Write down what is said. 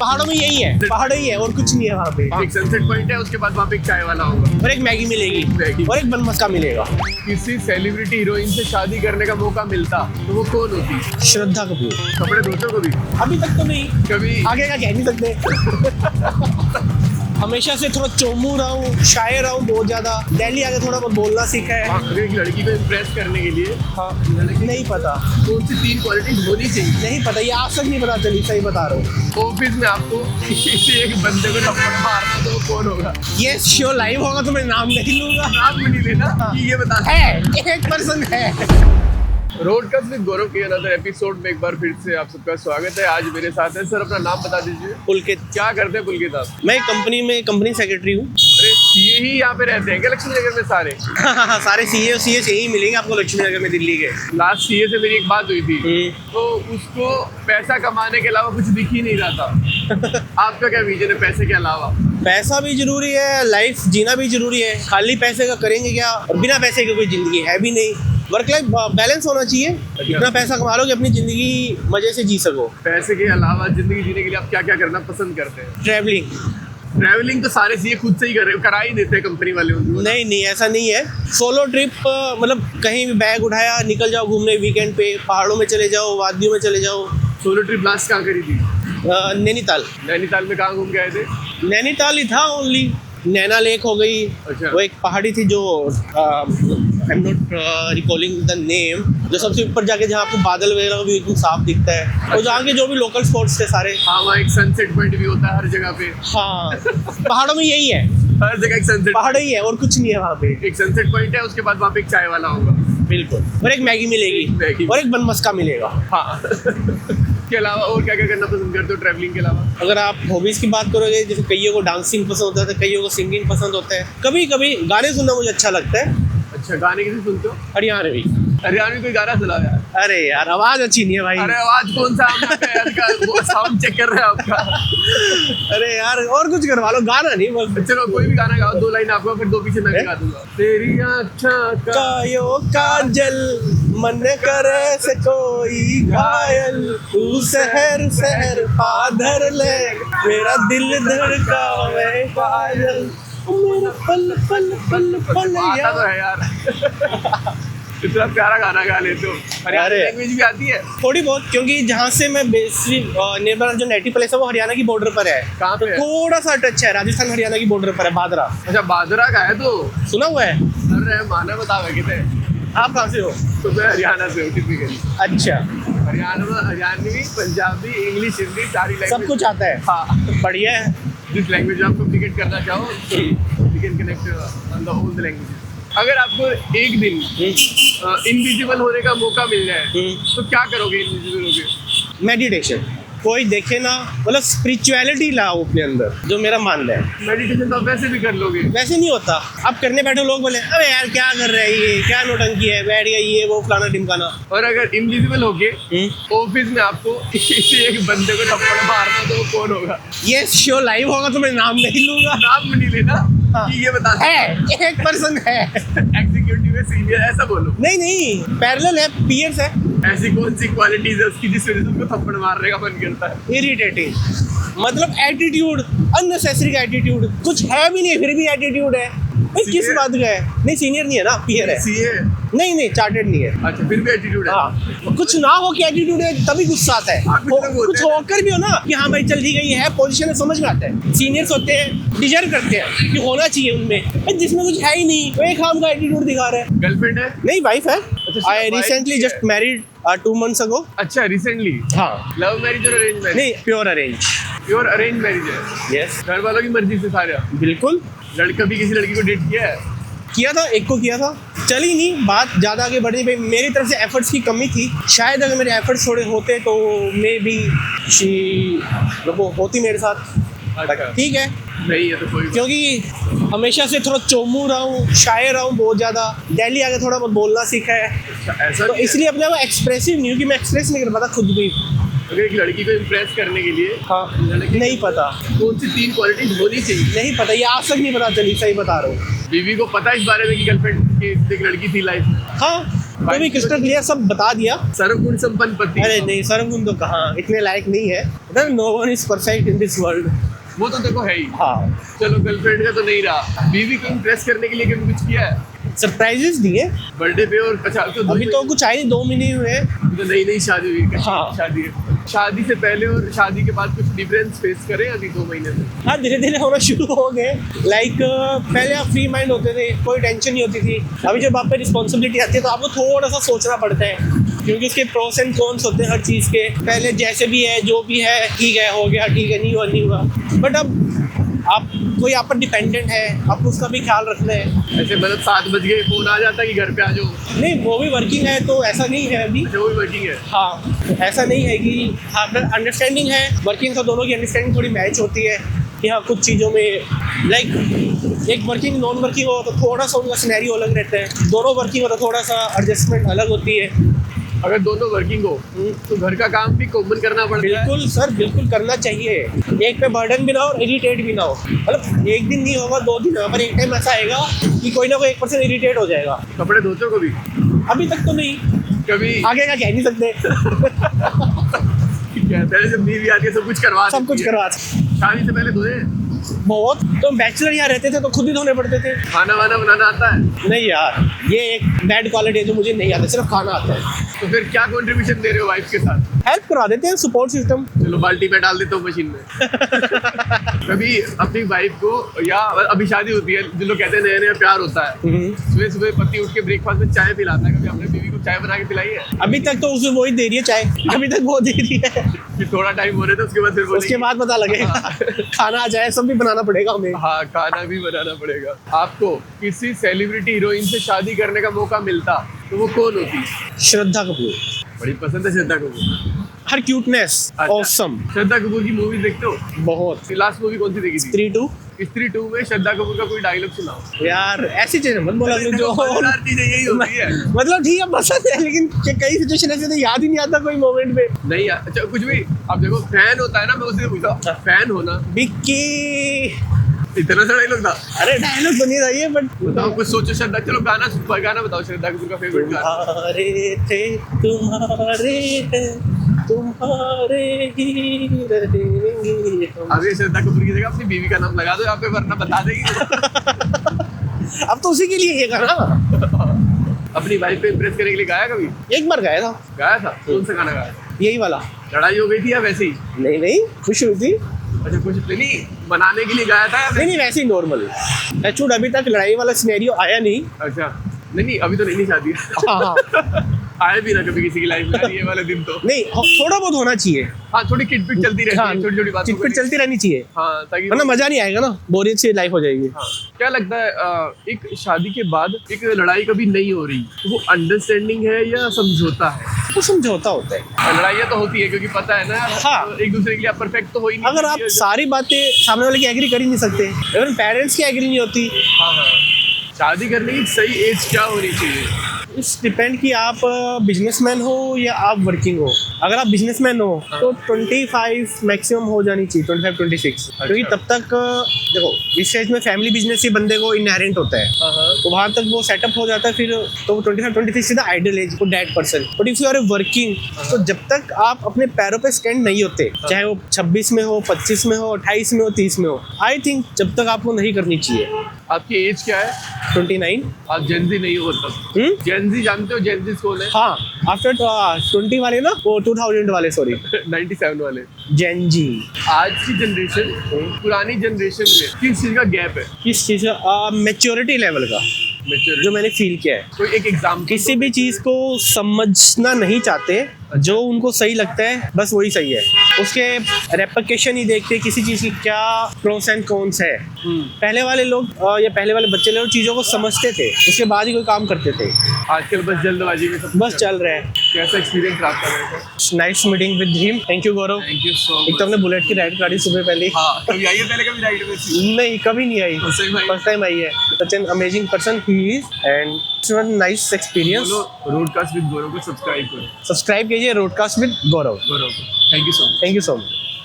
पहाड़ों में यही है, पहाड़ ही है और कुछ नहीं है वहाँ पे। एक सनसेट पॉइंट है, उसके बाद वहाँ पे एक चाय वाला होगा और एक मैगी मिलेगी और एक बन मस्का मिलेगा। किसी सेलिब्रिटी हीरोइन से शादी करने का मौका मिलता तो वो कौन होती? श्रद्धा कपूर। कपड़े धोते कभी? अभी तक तो नहीं, कभी आगे का कह नहीं सकते। हमेशा से थोड़ा चोमू रहा हूँ, शायर रहा हूँ बहुत ज्यादा। दिल्ली आके थोड़ा बहुत बोलना सीखा है। अगर एक लड़की को इम्प्रेस करने के लिए हाँ, नहीं पता कौन सी 3 क्वालिटी होनी चाहिए? नहीं पता, ये आज तक नहीं पता चली, सही बता रहा हूँ। ऑफिस में आपको किसी एक बंदे को थप्पड़ मारना तो वो कौन होगा? ये शो लाइव होगा तो मैं नाम नहीं लूंगा। नाम भी नहीं लेना कि ये बता है, एक पर्सन है। रोडकास्ट विद गौरव के अनदर एपिसोड में एक बार फिर से आप सबका स्वागत है। आज मेरे साथ है सर, अपना नाम बता दीजिए। पुलकित। क्या करते हैं पुलकित आप? मैं कंपनी सेक्रेटरी हूँ। अरे सीए ही यहाँ पे रहते हैं क्या लक्ष्मी नगर में सारे? सारे सीए से ही मिलेंगे आपको लक्ष्मी नगर में, दिल्ली के। लास्ट सीए से मेरी एक बात हुई थी तो उसको पैसा कमाने के अलावा कुछ दिख ही नहीं रहा था। आपका क्या विजन है पैसे के अलावा? पैसा भी जरूरी है, लाइफ जीना भी जरूरी है। खाली पैसे का करेंगे क्या, और बिना पैसे की कोई जिंदगी है भी नहीं। वर्क लाइफ बैलेंस होना चाहिए। इतना पैसा कमा लो कि अपनी जिंदगी मजे से जी सको। पैसे के अलावा जिंदगी जीने के लिए आप क्या क्या करना पसंद करते हैं? ट्रैवलिंग तो सारे सीए खुद से ही करा ही देते हैं कंपनी वाले उनको। नहीं, ऐसा नहीं है। सोलो ट्रिप मतलब कहीं भी बैग उठाया, निकल जाओ घूमने वीकेंड पे, पहाड़ों में चले जाओ, वादियों में चले जाओ। सोलो ट्रिप लास्ट कहाँ करी थी? नैनीताल। नैनीताल में कहाँ घूम के आए थे? नैनीताल ही था ओनली। नैना लेक हो गई। अच्छा। वो एक पहाड़ी थी जो I am not recalling the name, जो सबसे ऊपर जाके जहाँ आपको बादल वगैरह भी एकदम साफ दिखता है। और जहाँ के जो भी लोकल स्पॉट्स थे सारे। हाँ, वहाँ एक सनसेट पॉइंट भी होता है हर जगह पे। हाँ, पहाड़ों में यही है, हर जगह एक सनसेट पहाड़ ही है और कुछ नहीं है वहाँ पे। एक सनसेट पॉइंट है, उसके बाद वहाँ पे एक चाय वाला होगा। बिल्कुल। और एक मैगी मिलेगी और एक बन मस्का मिलेगा। हाँ। के अलावा और क्या क्या करना पसंद करते हो ट्रैवलिंग के अलावा? अगर आप हॉबीज की बात करोगे, जैसे कईयों को डांसिंग पसंद होता है, कईयों को सिंगिंग पसंद होता है। कभी कभी गाने सुनना मुझे अच्छा लगता है। अच्छा, गाने किसे सुनते हो? हरियाणवी। हरियाणवी कोई गाना सुना यार? अरे यार, आवाज अच्छी नहीं है भाई। अरे आवाज कौन सा साउंड चेक कर रहे हैं आपका? अरे यार, और कुछ करवा लो, गाना नहीं बस। चलो कोई भी गाना गाओ, 2 लाइन आपको, फिर 2 पीछे मैं गा दूंगा। तेरी आँखों का कायो काजल मन करे से कोई घायल, तू सहर सहर पाधर ले, मेरा दिल धड़कावे पायल, मेरा पल पल पल पल आता तो है यार। इतना प्यारा गाना गा लेते हो। हरियाणा लैंग्वेज भी आती है थोड़ी बहुत, क्योंकि जहाँ से मैं मेरा जो नेटिव प्लेस है वो हरियाणा की बॉर्डर पर है। कहाँ पे है? थोड़ा सा टच है, राजस्थान हरियाणा की बॉर्डर पर है, बादरा। अच्छा, बादरा का है तो सुना हुआ है? अरे माना बतावे कितने। आप कहाँ से हो? तो मैं हरियाणा से हूँ टिपिकली। अच्छा, हरियाणा में हरियाणवी, पंजाबी, इंग्लिश, हिंदी सारी लैंग्वेज सब कुछ आता है। हाँ, बढ़िया है। जिस लैंग्वेज आप कम्युनिकेट करना चाहो you can connect on the all the languages. अगर आपको एक दिन इनविजिबल होने का मौका मिल जाए तो क्या करोगे इनविजिबल होके? मेडिटेशन। कोई देखे ना, मतलब स्पिरिचुअलिटी लाओ अपने अंदर, जो मेरा मानना है। मेडिटेशन तो आप वैसे भी कर लोगे। वैसे नहीं होता। आप करने बैठो, लोग बोले अरे यार क्या कर रहा है ये, क्या नौटंकी है, बैठ गया ये वो फलाना ढिमकाना। और अगर इनविजिबल होके ऑफिस में आपको किसी एक बंदे को थप्पड़ मारना तो वो कौन होगा? ये शो लाइव होगा तो मैं नाम नहीं लूंगा। नाम भी नहीं लेना कि ये बता है, एक पर्सन है। एग्जीक्यूटिव है, सीनियर, ऐसा बोलो। नहीं, पैरेलल है, पीयर्स है। ऐसी कौन सी क्वालिटीज है उसकी जिस वजह से उसको थप्पड़ मारने का मन करता है? इरिटेटिंग, मतलब एटीट्यूड, अननेसेसरी का एटीट्यूड। कुछ है भी नहीं फिर भी एटीट्यूड है भाई, किस बात का है? नहीं, सीनियर नहीं है ना, पीयर है। सीए? नहीं, चार्टेड नहीं है। अच्छा, फिर भी एटीट्यूड है। हाँ, कुछ ना हो कि एटीट्यूड है तभी गुस्सा आता है। कुछ होकर भी हो ना कि हाँ भाई चल ठीक है, ये है पोजीशन है, समझ में आता है। सीनियर्स होते हैं, डिजर्व करते हैं कि होना चाहिए उनमें, जिसमें कुछ है ही नहीं, वो एक काम का एटीट्यूड दिखा रहा है। गर्लफ्रेंड है? नहीं, वाइफ है। आई wife रिसेंटली है। Just married 2 months ago। अच्छा, रिसेंटली? हाँ। लव मैरिज और अरेंज मैरिज? नहीं, pure arrange. Pure arrange marriage है? यस, घर वालों की मर्जी से सारा? बिल्कुल। लड़का भी किसी लड़की को डेट किया है? किया था, एक को किया था, चली नहीं बात, ज़्यादा आगे बढ़ी भाई। मेरी तरफ से एफर्ट्स की कमी थी। शायद अगर मेरे एफर्ट्स थोड़े होते तो मे बी वो होती मेरे साथ। ठीक है, नहीं है तो कोई, क्योंकि हमेशा से थोड़ा चोमू रहा हूँ, शायर रहा हूँ बहुत ज़्यादा। दिल्ली आके थोड़ा बहुत बोलना सीखा है, ऐसा तो भी है? इसलिए अपने वो एक्सप्रेसिव नहीं हूँ कि मैं एक्सप्रेस नहीं कर पाता खुद भी। अगर एक लड़की को इम्प्रेस करने के लिए हाँ, नहीं पता कौन सी 3 क्वालिटी होनी चाहिए? नहीं पता, ये आज तक नहीं पता चली, सही बता रहा हूँ। बीवी को पता है इस बारे में कि गर्लफ्रेंड की एक लड़की थी लाइफ में? हाँ, तो भी क्रिस्टल क्लियर सब बता दिया। सर्वगुण संपन्न पति। अरे नहीं, सर्वगुण तो कहाँ, इतने लायक नहीं है। No one is perfect in this world. वो तो देखो है ही। हाँ, चलो गर्लफ्रेंड का तो नहीं रहा, बीवी को इम्प्रेस करने के लिए कभी कुछ किया है? सरप्राइजेस दिए बर्थडे पे और अच्छा तो अभी तो कुछ आई 2 महीने हुए हैं। तो नई शादी हुई है। हाँ। शादी है। शादी से पहले और शादी के बाद कुछ डिफरेंस फेस करें अभी 2 महीने में? हाँ, धीरे धीरे होना शुरू हो गए। लाइक पहले आप फ्री माइंड होते थे, कोई टेंशन नहीं होती थी। अभी जब आप पे रिस्पॉन्सिबिलिटी आती है तो आपको थोड़ा सा सोचना पड़ता है, क्योंकि उसके प्रोस एंड कॉन्स होते हैं हर चीज़ के। पहले जैसे भी है, जो भी है, ठीक है, हो गया, ठीक है, नहीं हुआ। बट अब आप कोई आप पर डिपेंडेंट है, आपको उसका भी ख्याल रखना है। ऐसे मतलब 7 बज गए फोन आ जाता है कि घर पे आ जाओ? नहीं, वो भी वर्किंग है तो ऐसा नहीं है अभी। अच्छा, वो भी वर्किंग है। हाँ, ऐसा नहीं है कि अंडरस्टैंडिंग है, वर्किंग तो दोनों की अंडरस्टैंडिंग थोड़ी मैच होती है कि हाँ कुछ चीज़ों में लाइक एक वर्किंग नॉन वर्किंग हो तो थोड़ा सा उनका सिनेरियो अलग रहता है, दोनों वर्किंग हो तो थोड़ा सा एडजस्टमेंट अलग होती है। अगर दोनों वर्किंग हो तो घर का काम भी कॉमन करना पड़ता है। बिल्कुल सर, बिल्कुल करना चाहिए। एक पे बर्डन भी ना हो, इरिटेट भी ना हो। मतलब एक दिन नहीं होगा, 2 दिन होगा, पर एक टाइम ऐसा आएगा कि कोई ना कोई 1% इरिटेट हो जाएगा। कपड़े धोते हो कभी? अभी तक तो नहीं, कभी आगे का कह नहीं सकते। कहते हैं जब बीवी आती है सब कुछ करवा सब कुछ देती है। करवा। शादी से पहले धोए? बहुत। तो बैचलर यहाँ रहते थे तो खुद ही धोने पड़ते थे। खाना वाना बनाना आता है? नहीं यार, ये एक बैड क्वालिटी है जो मुझे नहीं आता, सिर्फ खाना आता है। तो फिर क्या कंट्रीब्यूशन दे रहे हो वाइफ के साथ? हेल्प करवा देते हैं, सपोर्ट सिस्टम। चलो बाल्टी में डाल देता हूँ मशीन में। कभी अपनी वाइफ को, या अभी शादी होती है, जो लोग कहते हैं नया नया प्यार होता है, सुबह सुबह पति उठ के ब्रेकफास्ट में चाय पिलाता है, कभी अपने बीवी को चाय बना के पिलाई है? अभी तक तो उसे वही दे रही है चाय, अभी तक वो दे रही है। फिर थोड़ा टाइम हो रहा था उसके बाद फिर उसके बाद पता लगेगा। खाना आ जाए, सब भी बनाना पड़ेगा हमें। हाँ, खाना भी बनाना पड़ेगा। आपको किसी सेलिब्रिटी हीरोइन से शादी करने का मौका मिलता तो वो कौन होती? श्रद्धा कपूर। बड़ी पसंद है श्रद्धा कपूर। हर क्यूटनेस ऑसम। श्रद्धा कपूर की मूवी देखते हो? बहुत। लास्ट मूवी कौन सी देखी थी? स्त्री 2। स्त्री 2 में श्रद्धा कपूर का कोई डायलॉग सुनाओ यार ऐसी चीजें मत बोला जो मजेदार चीजें यही होती है। मतलब ठीक है, पसंद है, लेकिन कई सिचुएशन ऐसे तो याद ही नहीं आता कोई मोमेंट में। नहीं यार, अच्छा कुछ भी। अब देखो फैन होता है ना, मैं उससे पूछा फैन होना। बिक्की। इतना सा डायलॉग था? अरे डायलॉग तो नहीं था ये, बट बताओ कुछ सोचो। श्रद्धा, चलो गाना बताओ श्रद्धा कपूर का फेवरेट गाना। तुम्हारे थे तुम्हारे हैं, तुम्हारे ही रहेंगे। अब ये श्रद्धा कपूर की जगह अपनी बीवी का नाम लगा दो यहाँ पे, वरना बता देगी। अब तो उसी के लिए ये गाना। अपनी वाइफ पे इम्प्रेस करने के लिए गाया कभी? एक बार गाया था। गाया था? कौन सा गाना गाया? यही वाला। लड़ाई हो गई थी या वैसे ही? नहीं नहीं, खुश हुई थी। अच्छा, कुछ नहीं बनाने के लिए गाया था या नहीं नहीं, वैसे ही नॉर्मल। एक्चुअली अभी तक लड़ाई वाला सिनेरियो आया नहीं। अच्छा, नहीं अभी तो नहीं शादी। हाँ। आए भी ना कभी किसी की लाइफ में यार ये वाले दिन तो। नहीं, थोड़ा बहुत होना चाहिए। हाँ, थोड़ी किटपिट चलती रहती है, छोटी छोटी बातों चिटपिट चलती रहनी चाहिए। हाँ, ताकि वरना मजा नहीं आएगा ना, बोरियत से लाइफ हो जाएगी। हाँ। क्या लगता है एक शादी के बाद एक लड़ाई कभी नहीं हो रही तो वो अंडरस्टैंडिंग है या समझौता है? वो समझौता होता है। लड़ाइयाँ तो होती है क्योंकि पता है ना। हाँ। एक दूसरे के लिए आप परफेक्ट तो हो ही नहीं। अगर आप सारी बातें सामने वाले की एग्री कर ही नहीं सकते, इवन पेरेंट्स की एग्री नहीं होती। हाँ हाँ। शादी करने की सही एज क्या होनी चाहिए? इट्स डिपेंड कि आप बिजनेसमैन हो या आप वर्किंग हो। अगर आप बिजनेसमैन हो तो 25 मैक्सिमम हो जानी चाहिए, 25-26। क्योंकि तब तक देखो इस स्टेज में फैमिली बिजनेस ही बंदे को इनहेरेंट होता है, तो वहाँ तक वो सेटअप हो जाता है। फिर तो 25-26 is the ideal age for that person. But if you are working, तो जब तक आप अपने पैरों पे स्टैंड नहीं होते, चाहे वो 26 में हो, 25 में हो, 28 में हो, 30 में हो, आई थिंक जब तक आपको नहीं करनी चाहिए। आपकी एज क्या है? 29। आप जेनजी नहीं हो तब? जेनजी जानते हो? जेनजी कौन है? हाँ, आफ्टर 20 वाले ना, वो 2000 वाले, सॉरी 97 वाले जेनजी। आज की जनरेशन पुरानी जनरेशन में किस चीज का गैप है? किस चीज़ का? मैच्योरिटी लेवल का, जो मैंने फील किया है। कोई एक एग्जाम, किसी भी चीज़ को समझना नहीं चाहते, जो उनको सही लगता है बस वही सही है। उसके रेप्लिकेशन ही देखते किसी चीज़ की क्या प्रोस एंड कॉन्स है। पहले वाले लोग या पहले वाले बच्चे लोग चीज़ों को समझते थे, उसके बाद ही कोई काम करते थे। आजकल बस जल्दबाजी में सब बस चल रहा है। कैसा एक्सपीरियंस रहा आपका? Nice meeting with him. Thank you Gaurav. Thank you सो एक तो हमने बुलेट की राइड काटी सुबह पहले। हाँ, कभी आई है पहले कभी राइड में? नहीं, कभी नहीं आई, First फर्स्ट टाइम आई है। Such an amazing person he is and it's a nice experience. Roadcast with Gaurav को सब्सक्राइब करो। सब्सक्राइब कीजिए Roadcast with Gaurav. Thank you so much. Thank you so much.